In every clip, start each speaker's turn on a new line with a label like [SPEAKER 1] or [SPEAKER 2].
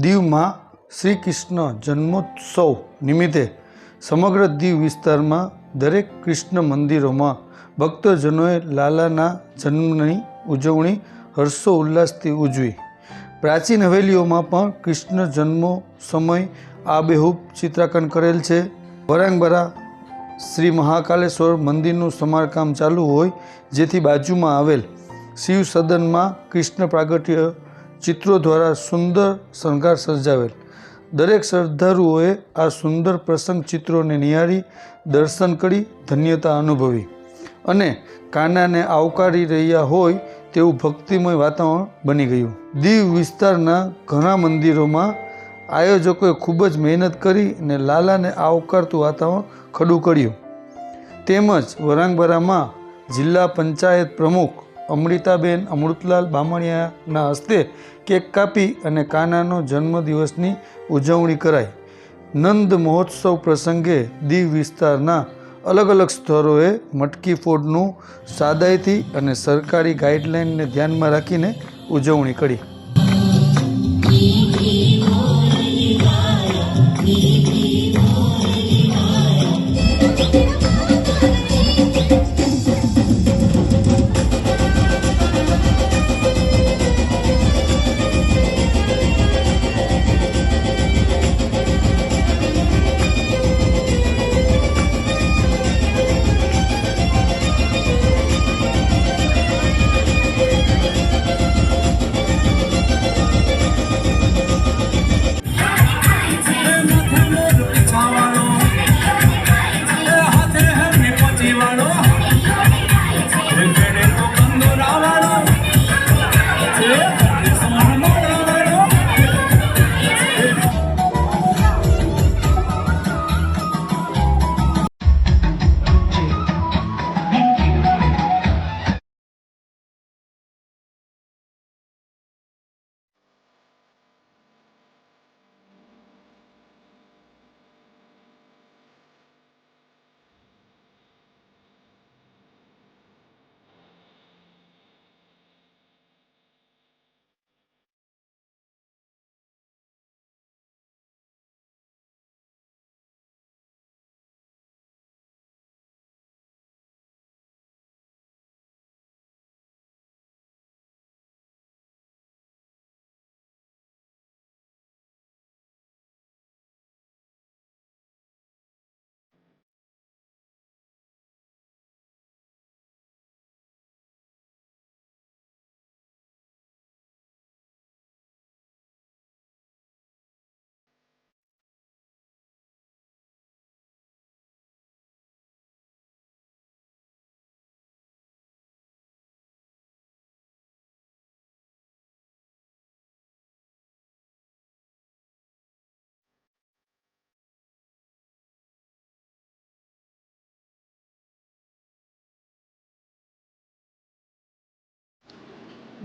[SPEAKER 1] દીવમાં શ્રી કૃષ્ણ જન્મોત્સવ નિમિત્તે સમગ્ર દીવ વિસ્તારમાં દરેક કૃષ્ણ મંદિરોમાં ભક્તજનોએ લાલાના જન્મની ઉજવણી હર્ષો ઉલ્લાસથી ઉજવી। પ્રાચીન હવેલીઓમાં પણ કૃષ્ણ જન્મો સમય આબેહૂબ ચિત્રાંકન કરેલ છે। વરાંગબરા શ્રી મહાકાલેશ્વર મંદિરનું સમારકામ ચાલુ હોય, જેથી બાજુમાં આવેલ શિવ સદનમાં કૃષ્ણ પ્રાગટ્ય ચિત્રો દ્વારા સુંદર શણગાર સર્જાવેલ। દરેક શ્રદ્ધાળુઓએ આ સુંદર પ્રસંગ ચિત્રોને નિહાળી દર્શન કરી ધન્યતા અનુભવી અને કાનાને આવકારી રહ્યા હોય તેવું ભક્તિમય વાતાવરણ બની ગયું। દીવ વિસ્તારના ઘણા મંદિરોમાં આયોજકોએ ખૂબ જ મહેનત કરી અને લાલાને આવકારતું વાતાવરણ ખડું કર્યું। તેમજ વરાંગબરામાં જિલ્લા પંચાયત પ્રમુખ અમૃતાબેન અમૃતલાલ બામણિયાના હસ્તે કેક કાપી અને કાનાનો જન્મદિવસની ઉજવણી કરાઈ। નંદ મહોત્સવ પ્રસંગે દીવ વિસ્તારના અલગ અલગ સ્થળોએ મટકી ફોડનું સાદાઈથી અને સરકારી ગાઈડલાઇનને ધ્યાનમાં રાખીને ઉજવણી કરી।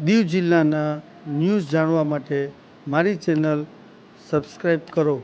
[SPEAKER 1] દીવ જિલ્લાના ન્યૂઝ જાણવા માટે મારી ચેનલ સબસ્ક્રાઈબ કરો।